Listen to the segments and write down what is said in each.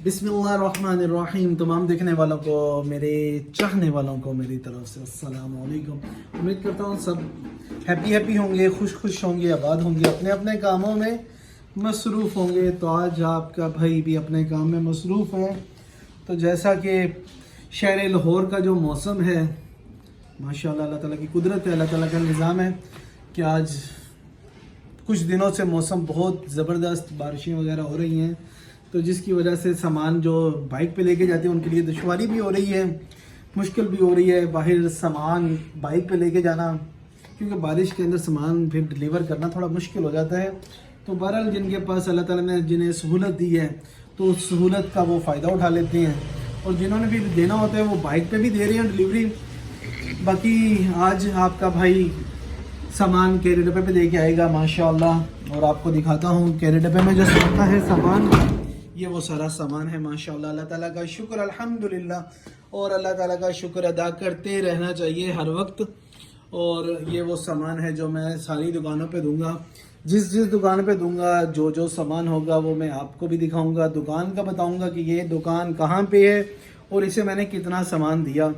बिस्मिल्लाहिर्रहमानिर्रहीम। तमाम देखने वालों को, मेरे चाहने वालों को मेरी तरफ से अस्सलाम वालेकुम। उम्मीद करता हूँ सब हैप्पी होंगे, खुश होंगे, आबाद होंगे, अपने अपने कामों में मसरूफ़ होंगे। तो आज आपका भाई भी अपने काम में मसरूफ़ है। तो जैसा कि शहर लाहौर का जो मौसम है, माशाल्लाह अल्लाह ताला की कुदरत है, अल्लाह ताला का निज़ाम है कि आज कुछ दिनों से मौसम बहुत ज़बरदस्त, बारिशें वगैरह हो रही हैं। तो जिसकी वजह से सामान जो बाइक पे लेके जाते हैं उनके लिए दुश्वारी भी हो रही है, मुश्किल भी हो रही है बाहर सामान बाइक पे लेके जाना, क्योंकि बारिश के अंदर सामान फिर डिलीवर करना थोड़ा मुश्किल हो जाता है। तो बहरहाल जिनके पास अल्लाह ताला ने जिन्हें सहूलत दी है तो उस सहूलत का वो फ़ायदा उठा लेते हैं, और जिन्होंने भी देना होता है वो बाइक पे भी दे रहे हैं डिलीवरी। बाकी आज आपका भाई सामान कैरी डब्बे पे दे के आएगा माशाल्लाह, और आपको दिखाता हूँ कैरी डब्बे में जो होता है सामान, ये वो सारा सामान है माशाल्लाह। अल्लाह ताला का शुक्र अल्हम्दुलिल्लाह, और अल्लाह ताला का शुक्र अदा करते रहना चाहिए हर वक्त। और ये वो सामान है जो मैं सारी दुकानों पे दूंगा, जिस दुकान पे दूंगा जो सामान होगा वो मैं आपको भी दिखाऊंगा, दुकान का बताऊंगा कि ये दुकान कहाँ पे है और इसे मैंने कितना सामान दिया।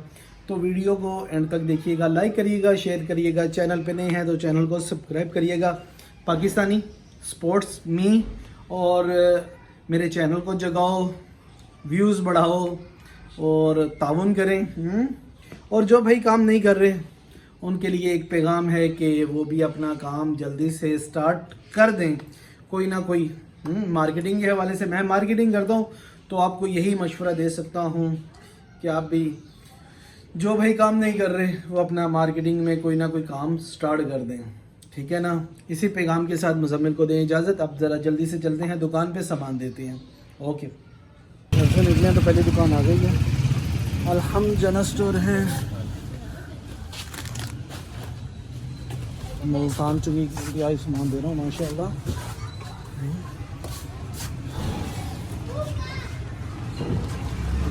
तो वीडियो को एंड तक देखिएगा, लाइक करिएगा, शेयर करिएगा, चैनल पे नए हैं तो चैनल को सब्सक्राइब करिएगा। पाकिस्तानी स्पोर्ट्स मी, और मेरे चैनल को जगाओ, व्यूज़ बढ़ाओ और ताउन करें। और जो भाई काम नहीं कर रहे उनके लिए एक पैगाम है कि वो भी अपना काम जल्दी से स्टार्ट कर दें। कोई ना कोई मार्केटिंग के हवाले से मैं मार्केटिंग करता हूँ, तो आपको यही मशवरा दे सकता हूँ कि आप भी जो भाई काम नहीं कर रहे वो अपना मार्केटिंग में कोई ना कोई काम स्टार्ट कर दें, ठीक है ना। इसी पैगाम के साथ मुज़म्मिल को दें इजाज़त। अब ज़रा जल्दी से चलते हैं दुकान पे सामान देते हैं। ओके, घर से निकले तो पहले दुकान आ गई है, अलहम जनरल स्टोर है, मुल्तान चुकी का सामान दे रहा हूँ माशाल्लाह।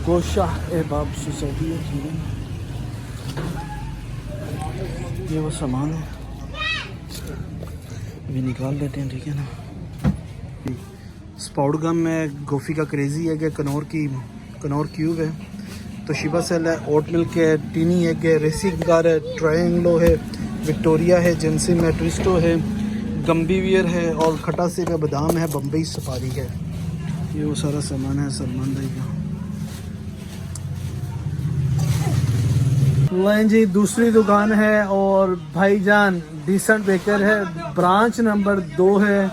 गोशा एहबाब सोसाइटी है, ये वो सामान है, भी निकाल लेते हैं, ठीक है ना। स्पाउट गम में गोफ़ी का क्रेज़ी है कि कनौर क्यूब है, तो शिबा सेल है, ओट मिल्क है, टीनी एग है, रेसिंग कार है, ट्रायंगलो है, विक्टोरिया है, जेंसिन है, ट्विस्टो है, गम्बीवियर है, और खटा सेब है, बादाम है, बम्बई सफारी है। ये वो सारा सामान है सलमान भाई का। लें जी, दूसरी दुकान है और भाईजान डिसेंट बेकर है, ब्रांच नंबर 2 है।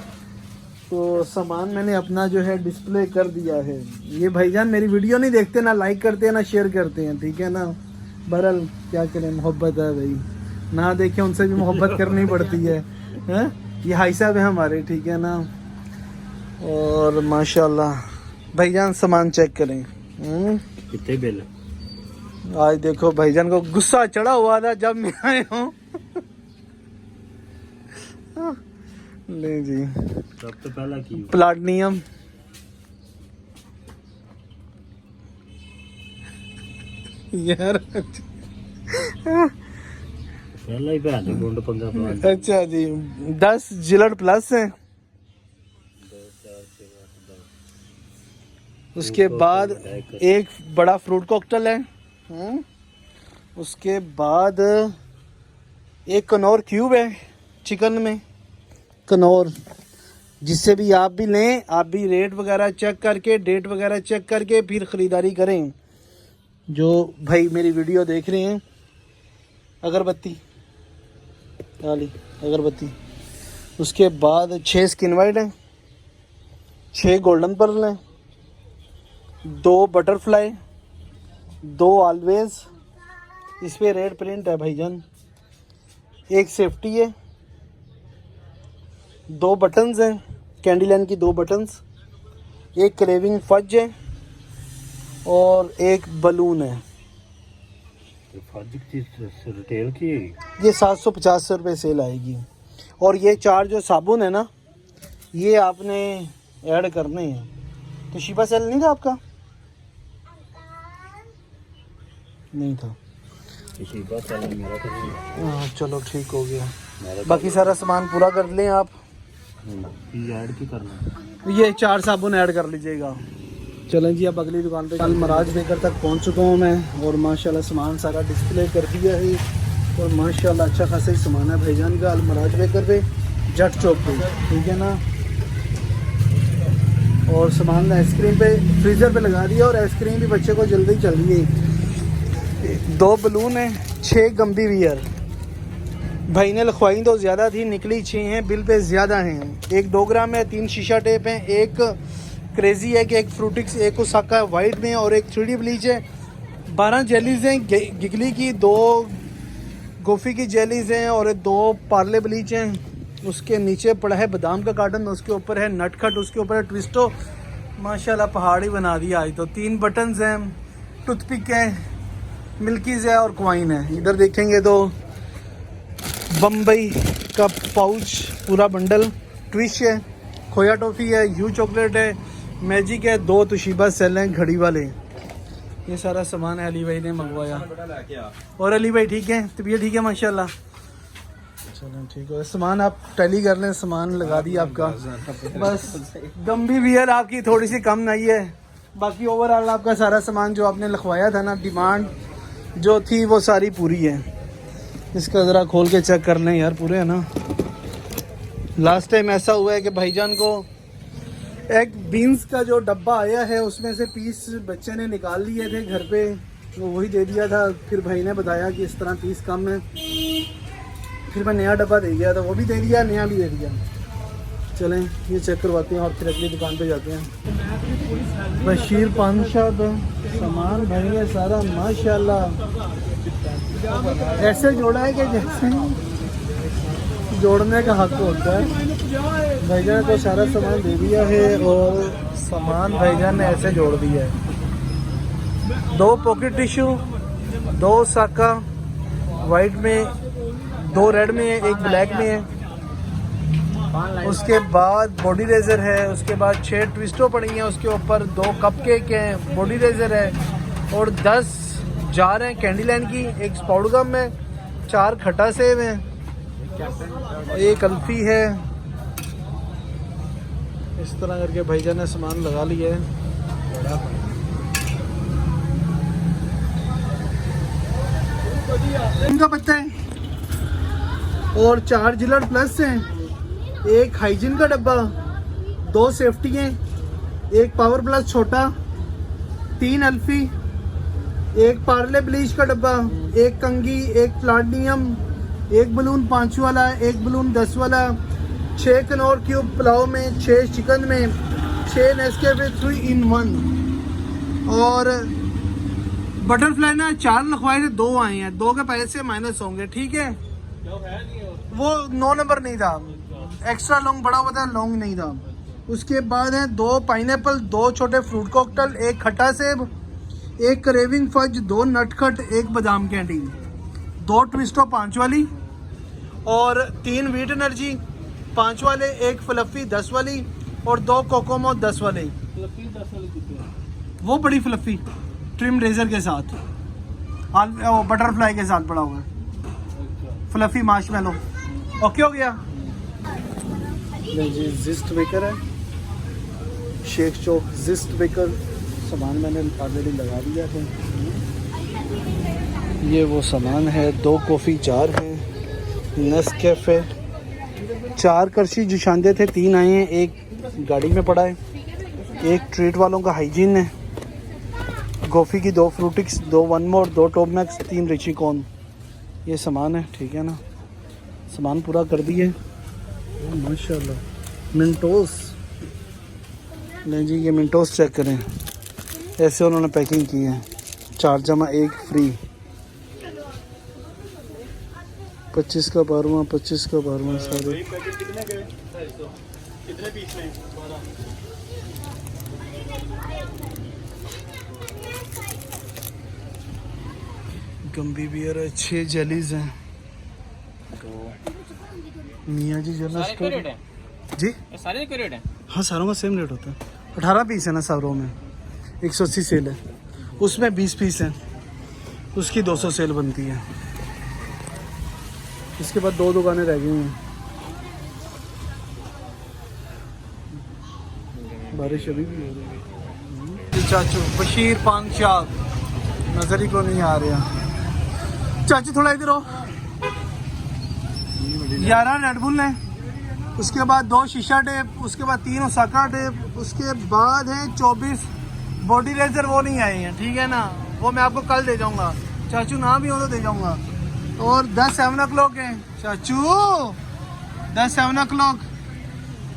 तो सामान मैंने अपना जो है डिस्प्ले कर दिया है। ये भाईजान मेरी वीडियो नहीं देखते, ना लाइक करते हैं, ना शेयर करते हैं, ठीक है ना। बहरहाल क्या करें, मोहब्बत है भाई, ना देखें उनसे भी मोहब्बत करनी पड़ती है, हैं? ये भाई साहब है हमारे, ठीक है ना। और माशाल्लाह भाईजान सामान चेक करें। कितने बिल? आज देखो भाईजान को गुस्सा चढ़ा हुआ था जब मैं आए हूँ। ले जी, सब तो पहला की प्लाटिनियम यार, पहला ही पहले गोल्ड 15। अच्छा जी, 10 जिलट प्लस है। उसके बाद एक बड़ा फ्रूट कॉकटेल है, उसके बाद एक कनौर क्यूब है चिकन में, कनौर, जिससे भी आप भी लें, आप भी रेट वगैरह चेक करके, डेट वगैरह चेक करके फिर ख़रीदारी करें। जो भाई मेरी वीडियो देख रहे हैं, अगरबत्ती वाली अगरबत्ती, उसके बाद 6 स्किन वाइट हैं, 6 गोल्डन पर्ल हैं, 2 बटरफ्लाई, 2 ऑलवेज, इस पे रेड प्रिंट है भाईजान, एक सेफ्टी है, 2 बटन्स हैं, कैंडी लाइन की 2 बटन्स, एक क्रेविंग फज है, और एक बलून है। फज की रिटेल की ये 750 रुपये सेल आएगी। और ये 4 जो साबुन है ना, ये आपने ऐड करने हैं। तो शिबा सेल नहीं था आपका? नहीं था। हाँ चलो ठीक हो गया, बाकी सारा सामान पूरा कर लें आप। ऐड की करना, ये 4 साबुन ऐड कर लीजिएगा। चलें जी अब अगली दुकान पे। कल मराज बेकर तक पहुंच चुका हूं मैं और माशाल्लाह सामान सारा डिस्प्ले कर दिया है और माशाल्लाह अच्छा खासा ही सामान है भाईजान का मराज बेकर पे जट चौक पे, ठीक है ना। और सामान आइसक्रीम पे फ्रीज़र पे लगा दिया और आइसक्रीम भी बच्चे को जल्दी चल रही है। 2 बलून है, 6 गंबी वियर भाई ने लिखवाई तो ज़्यादा थी, निकली 6 हैं, बिल पे ज़्यादा हैं। 1 2 ग्राम है, 3 शीशा टेप है, एक क्रेजी है कि एक फ्रूटिक्स, एक उसाका है वाइट में और एक 3D ब्लीच है। 12 जेलीज हैं गिगली की, 2 गोफी की जेलीज हैं और 2 पार्ले ब्लीच हैं। उसके नीचे पड़ा है बादाम का कार्टन, उसके ऊपर है नटखट, उसके ऊपर है ट्विस्टो। माशाल्लाह पहाड़ी बना दिया आज तो। 3 बटन्स हैं, टूथपिक है, मिल्कीज़ है और क्वाइन है। इधर देखेंगे तो बम्बई का पाउच पूरा बंडल, ट्विश है, खोया टॉफ़ी है, यू चॉकलेट है, मैजिक है, 2 तोशिबा सेल हैं घड़ी वाले। ये सारा सामान है अली भाई ने मंगवाया। और अली भाई ठीक है, तबीयत ठीक है माशाल्लाह। चलें ठीक है, सामान आप टैली कर लें, सामान लगा दिया आपका। बस गंभी वियर आपकी थोड़ी सी कम नहीं है, बाकी ओवरऑल आपका सारा सामान जो आपने लिखवाया था ना, डिमांड जो थी वो सारी पूरी है। इसका ज़रा खोल के चेक कर लें यार, पूरे है ना। लास्ट टाइम ऐसा हुआ है कि भाईजान को एक बीन्स का जो डब्बा आया है उसमें से पीस बच्चे ने निकाल लिए थे घर पे, वो वही दे दिया था। फिर भाई ने बताया कि इस तरह पीस कम है, फिर मैं नया डब्बा दे गया था, वो भी दे दिया, नया भी दे दिया। चलें ये चेक करवाते हैं और फिर अगली दुकान पे जाते हैं। बशीर पान शॉप है, सामान भाई है सारा माशाल्लाह ऐसे जोड़ा है कि जैसे जोड़ने का हक होता है। भाईजान को सारा सामान दे दिया है और सामान भाईजान ने ऐसे जोड़ दिया है। 2 पॉकेट टिश्यू, 2 साका वाइट में, 2 रेड में है, 1 ब्लैक में है। उसके बाद बॉडी रेजर है, उसके बाद 6 ट्विस्टो पड़ी हैं, उसके ऊपर 2 कपकेक हैं, बॉडी रेजर है और 10 जार हैं कैंडी लैंड की, 1 स्पाउट गम है, 4 खट्टा सेब हैं, 1 अल्फी है। इस तरह करके भाईजान ने सामान लगा लिया है। इनका पत्ता है और 4 जिलर प्लस हैं, 1 हाइजीन का डब्बा, 2 सेफ्टी हैं, 1 पावर प्लस छोटा, 3 अल्फी, 1 पार्ले ब्लीच का डब्बा, 1 कंगी, 1 प्लाटिनियम, 1 बलून 5 वाला, 1 बलून 10 वाला, 6 कनौर क्यूब पुलाव में, 6 चिकन में, 6 नेस्कैफे 3 in 1 और बटरफ्लाई ना 4 लिखवाए थे, 2 आए हैं, 2 के पैसे माइनस होंगे, ठीक है। वो 9 नंबर नहीं था, एक्स्ट्रा लॉन्ग बड़ा हुआ था, लॉन्ग नहीं था। उसके बाद है 2 पाइनएप्पल, 2 छोटे फ्रूट कॉकटेल, 1 खट्टा सेब, 1 क्रेविंग फज, 2 नटखट, 1 बादाम कैंडी, 2 ट्विस्टो 5 वाली और 3 वीट एनर्जी 5 वाले, 1 फ्लफी 10 वाली और 2 कोकोमो 10 वाले। वो बड़ी फ्लफी ट्रिम रेजर के साथ, बटरफ्लाई के साथ पड़ा हुआ है, फ्लफी मार्शमेलो। ओके हो गया जी। जिस्ट बेकर है, शेख चौक जिस्ट बेकर, सामान मैंने ऑलरेडी लगा दिया है। ये वो सामान है, 2 कॉफ़ी जार हैं, नेस्कैफे, 4 करशी जो शानदे थे 3 आए हैं, 1 गाड़ी में पड़ा है, 1 ट्रीट वालों का हाइजीन है, कॉफ़ी की 2 फ्रूटिक्स, 2 one more, 2 top max, 3 richie corn. ये सामान है, ठीक है ना, सामान पूरा कर दिए माशाल्लाह। मिंटोस नहीं जी, ये मिंटोस चेक करें, ऐसे उन्होंने पैकिंग की है, 4 जमा 1 फ्री, 25 का 12वां, 25 का 12वां सारे। कितने पीस में? गंभी बियर है, 6 जेलीज हैं। मियाँ जी जनरल स्टोर जी, सारे का रेट है? हाँ सारों का सेम रेट होता है। 18 पीस है ना सारों में, 180 सेल है, उसमें 20 पीस है, उसकी 200 सेल बनती है। इसके बाद 2 दुकानें रह गई हैं। बारिश अभी भी हो रही है। जी चाचू बशीर पान शाह नजर ही को नहीं आ रहा। चाचू थोड़ा इधर हो। 11 रेडबुल है, उसके बाद 2 शीशा टेप, उसके बाद 3 ओसाका टेप, उसके बाद है 24 बॉडी रेजर, वो नहीं आए हैं, ठीक है ना, वो मैं आपको कल दे जाऊंगा। चाचू ना भी हो तो दे जाऊंगा। और 10 7 o'clock है चाचू, 10 7 o'clock।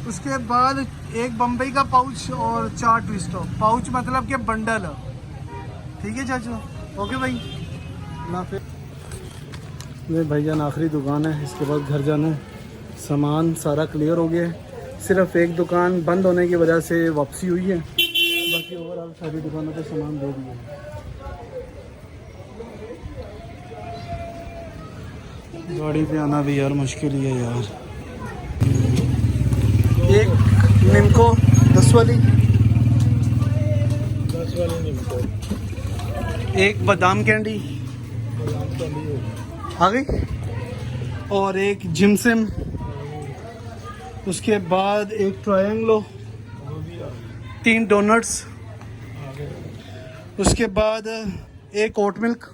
उसके बाद एक बम्बई का पाउच और 4 ट्विस्टो, पाउच मतलब कि बंडल, ठीक है चाचू। ओके भाई, ये भैया आखिरी दुकान है, इसके बाद घर जाना है। सामान सारा क्लियर हो गया है, सिर्फ एक दुकान बंद होने की वजह से वापसी हुई है, बाकी ओवरऑल सारी दुकानों पे सामान दे दिया है। गाड़ी पे आना भी यार मुश्किल ही है यार। एक निम्को 10 वाली, निम्को, एक बादाम कैंडी आ गई, और एक जिमसिम, उसके बाद एक ट्रायंगलो, 3 डोनट्स, उसके बाद एक ओट मिल्क,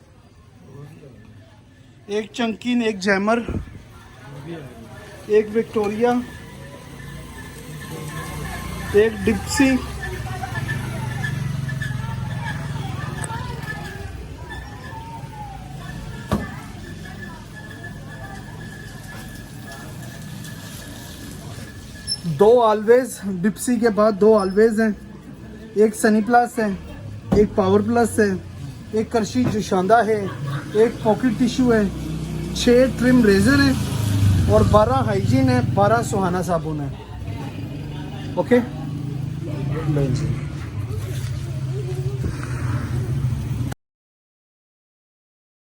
एक चंकीन, एक जैमर, एक विक्टोरिया, एक डिप्सी, दो ऑलवेज, डिप्सी के बाद 2 ऑलवेज हैं, एक सनी प्लस है, एक पावर प्लस है, एक करशी जोशांदा है, एक पॉकेट टिश्यू है, 6 ट्रिम रेजर है और 12 हाइजीन है, 12 सुहाना साबुन है। ओके।